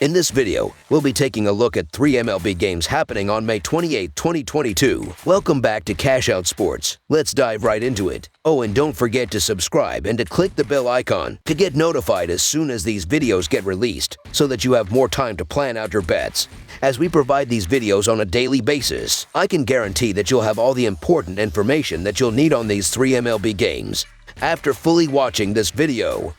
In this video, we'll be taking a look at 3 MLB games happening on May 28, 2022. Welcome back to Cash Out Sports. Let's dive right into it. Oh, and don't forget to subscribe and to click the bell icon to get notified as soon as these videos get released so that you have more time to plan out your bets. As we provide these videos on a daily basis, I can guarantee that you'll have all the important information that you'll need on these 3 MLB games after fully watching this video.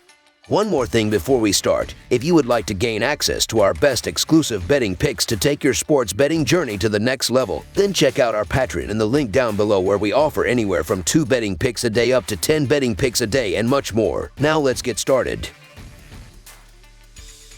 One more thing before we start. If you would like to gain access to our best exclusive betting picks to take your sports betting journey to the next level, then check out our Patreon in the link down below where we offer anywhere from 2 betting picks a day up to 10 betting picks a day and much more. Now let's get started.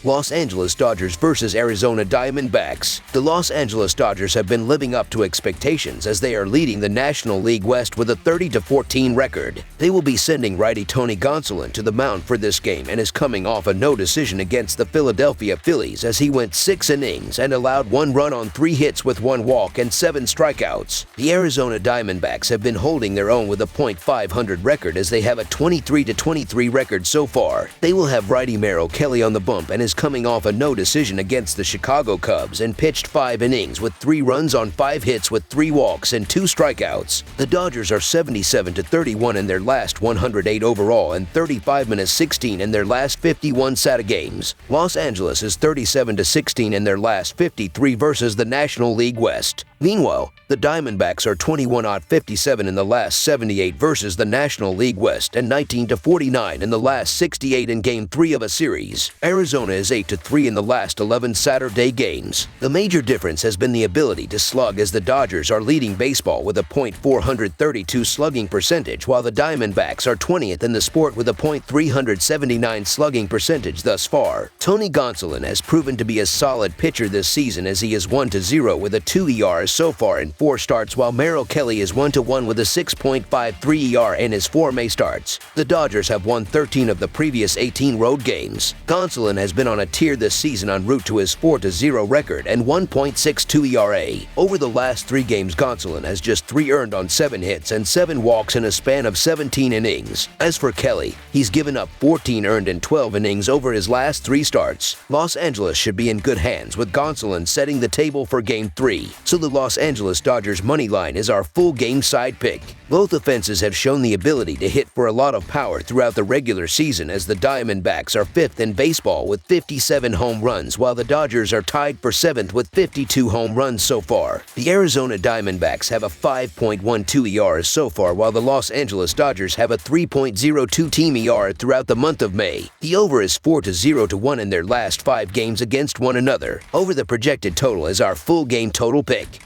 Los Angeles Dodgers versus Arizona Diamondbacks. The Los Angeles Dodgers have been living up to expectations as they are leading the National League West with a 30-14 record. They will be sending righty Tony Gonsolin to the mound for this game and is coming off a no decision against the Philadelphia Phillies as he went 6 innings and allowed 1 run on 3 hits with 1 walk and 7 strikeouts. The Arizona Diamondbacks have been holding their own with a .500 record as they have a 23-23 record so far. They will have righty Merrill Kelly on the bump and is coming off a no decision against the Chicago Cubs and pitched 5 innings with 3 runs on 5 hits with 3 walks and 2 strikeouts. The Dodgers are 77-31 in their last 108 overall and 35-16 in their last 51 SATA games. Los Angeles is 37-16 in their last 53 versus the National League West. Meanwhile, the Diamondbacks are 21-57 in the last 78 versus the National League West and 19-49 in the last 68 in Game 3 of a series. Arizona is 8-3 in the last 11 Saturday games. The major difference has been the ability to slug as the Dodgers are leading baseball with a .432 slugging percentage while the Diamondbacks are 20th in the sport with a .379 slugging percentage thus far. Tony Gonsolin has proven to be a solid pitcher this season as he is 1-0 with a 2 ERA so far in 4 starts while Merrill Kelly is 1-1 with a 6.53 ERA in his 4 May starts. The Dodgers have won 13 of the previous 18 road games. Gonsolin has been on a tear this season en route to his 4-0 record and 1.62 ERA. Over the last 3 games, Gonsolin has just 3 earned on 7 hits and 7 walks in a span of 17 innings. As for Kelly, he's given up 14 earned in 12 innings over his last 3 starts. Los Angeles should be in good hands with Gonsolin setting the table for Game 3. So the Los Angeles Dodgers money line is our full game side pick. Both offenses have shown the ability to hit for a lot of power throughout the regular season as the Diamondbacks are 5th in baseball with 57 home runs while the Dodgers are tied for 7th with 52 home runs so far. The Arizona Diamondbacks have a 5.12 ERA so far while the Los Angeles Dodgers have a 3.02 team ERA throughout the month of May. The over is 4-0-1 in their last 5 games against one another. Over the projected total is our full game total pick.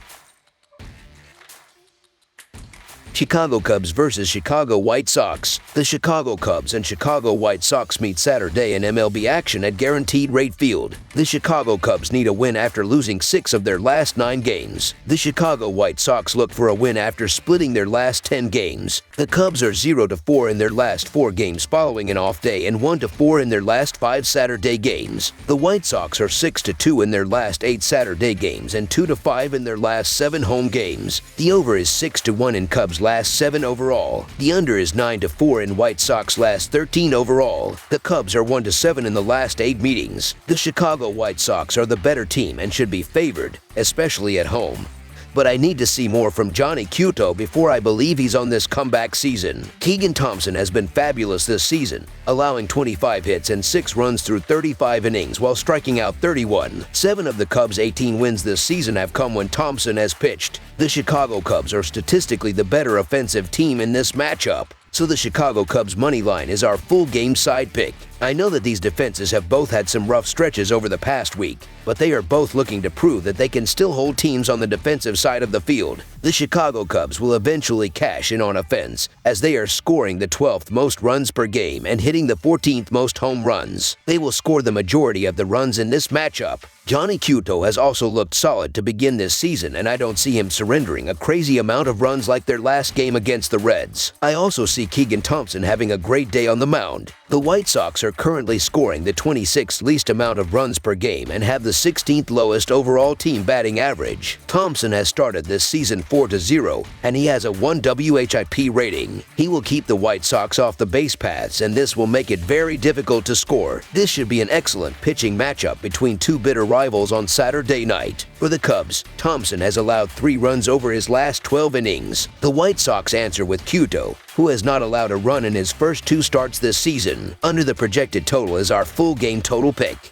Chicago Cubs versus Chicago White Sox. The Chicago Cubs and Chicago White Sox meet Saturday in MLB action at Guaranteed Rate Field. The Chicago Cubs need a win after losing 6 of their last 9 games. The Chicago White Sox look for a win after splitting their last 10 games. The Cubs are 0-4 in their last 4 games following an off day and 1-4 in their last 5 Saturday games. The White Sox are 6-2 in their last 8 Saturday games and 2-5 in their last 7 home games. The over is 6-1 in Cubs' last 7 overall. The under is 9-4 in White Sox last 13 overall. The Cubs are 1-7 in the last 8 meetings. The Chicago White Sox are the better team and should be favored, especially at home. But I need to see more from Johnny Cueto before I believe he's on this comeback season. Keegan Thompson has been fabulous this season, allowing 25 hits and 6 runs through 35 innings while striking out 31. 7 of the Cubs' 18 wins this season have come when Thompson has pitched. The Chicago Cubs are statistically the better offensive team in this matchup. So the Chicago Cubs money line is our full game side pick. I know that these defenses have both had some rough stretches over the past week, but they are both looking to prove that they can still hold teams on the defensive side of the field. The Chicago Cubs will eventually cash in on offense, as they are scoring the 12th most runs per game and hitting the 14th most home runs. They will score the majority of the runs in this matchup. Johnny Cueto has also looked solid to begin this season, and I don't see him surrendering a crazy amount of runs like their last game against the Reds. I also see Keegan Thompson having a great day on the mound. The White Sox are currently scoring the 26th least amount of runs per game and have the 16th lowest overall team batting average. Thompson has started this season 4-0, and he has a 1 WHIP rating. He will keep the White Sox off the base paths, and this will make it very difficult to score. This should be an excellent pitching matchup between two bitter rivals on Saturday night. For the Cubs, Thompson has allowed 3 runs over his last 12 innings. The White Sox answer with Cueto, who has not allowed a run in his first 2 starts this season. Under the projected total is our full game total pick.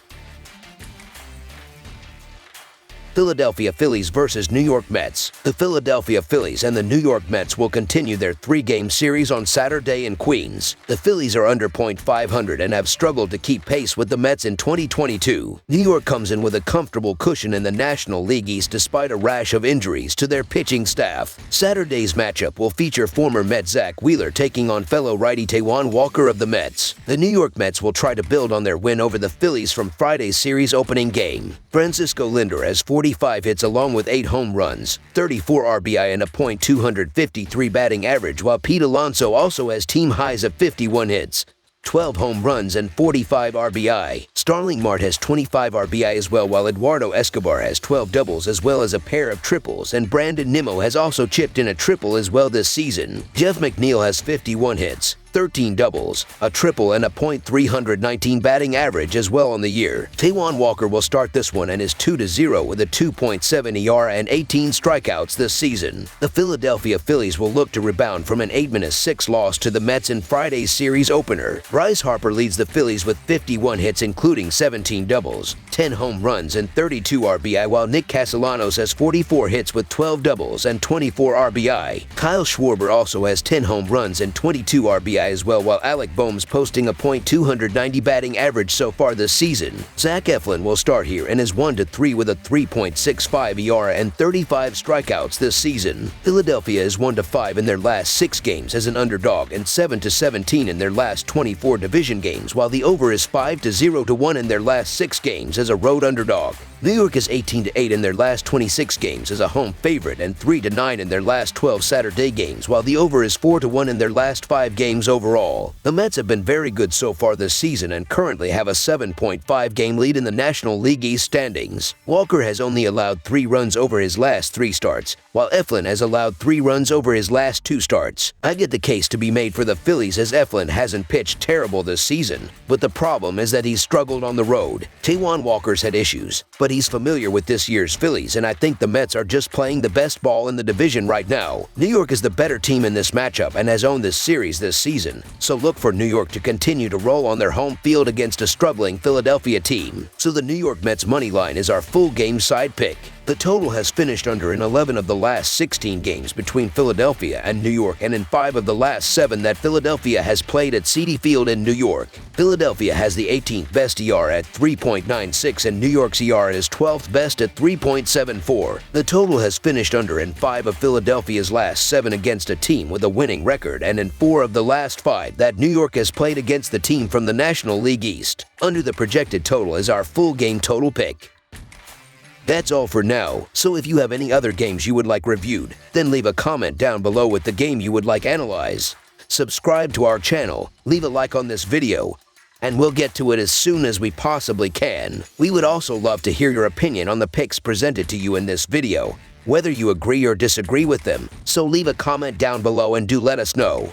Philadelphia Phillies versus New York Mets. The Philadelphia Phillies and the New York Mets will continue their 3-game series on Saturday in Queens. The Phillies are under .500 and have struggled to keep pace with the Mets in 2022. New York comes in with a comfortable cushion in the National League East despite a rash of injuries to their pitching staff. Saturday's matchup will feature former Met Zach Wheeler taking on fellow righty Taijuan Walker of the Mets. The New York Mets will try to build on their win over the Phillies from Friday's series opening game. Francisco Lindor has 45 hits along with 8 home runs, 34 RBI and a .253 batting average, while Pete Alonso also has team highs of 51 hits, 12 home runs and 45 RBI. Starling Marte has 25 RBI as well, while Eduardo Escobar has 12 doubles as well as a pair of triples, and Brandon Nimmo has also chipped in a triple as well this season. Jeff McNeil has 51 hits, 13 doubles, a triple, and a .319 batting average as well on the year. Taijuan Walker will start this one and is 2-0 with a 2.7 ERA and 18 strikeouts this season. The Philadelphia Phillies will look to rebound from an 8-6 loss to the Mets in Friday's series opener. Bryce Harper leads the Phillies with 51 hits including 17 doubles, 10 home runs, and 32 RBI, while Nick Castellanos has 44 hits with 12 doubles and 24 RBI. Kyle Schwarber also has 10 home runs and 22 RBI as well, while Alec Boehm's posting a .290 batting average so far this season. Zach Eflin will start here and is 1-3 with a 3.65 ERA and 35 strikeouts this season. Philadelphia is 1-5 in their last 6 games as an underdog and 7-17 in their last 24 division games, while the over is 5-0-1 in their last 6 games as a road underdog. New York is 18-8 in their last 26 games as a home favorite and 3-9 in their last 12 Saturday games, while the over is 4-1 in their last 5 games overall. The Mets have been very good so far this season and currently have a 7.5 game lead in the National League East standings. Walker has only allowed 3 runs over his last 3 starts, while Eflin has allowed 3 runs over his last 2 starts. I get the case to be made for the Phillies as Eflin hasn't pitched terrible this season, but the problem is that he's struggled on the road. Taijuan Walker's had issues, but he's familiar with this year's Phillies, and I think the Mets are just playing the best ball in the division right now. New York is the better team in this matchup and has owned this series this season, so look for New York to continue to roll on their home field against a struggling Philadelphia team. So the New York Mets money line is our full game side pick. The total has finished under in 11 of the last 16 games between Philadelphia and New York, and in 5 of the last 7 that Philadelphia has played at Citi Field in New York. Philadelphia has the 18th best ERA at 3.96 and New York's ERA is 12th best at 3.74. The total has finished under in 5 of Philadelphia's last 7 against a team with a winning record, and in 4 of the last 5 that New York has played against the team from the National League East. Under the projected total is our full game total pick. That's all for now, so if you have any other games you would like reviewed, then leave a comment down below with the game you would like analyzed. Subscribe to our channel, leave a like on this video, and we'll get to it as soon as we possibly can. We would also love to hear your opinion on the picks presented to you in this video, whether you agree or disagree with them, so leave a comment down below and do let us know.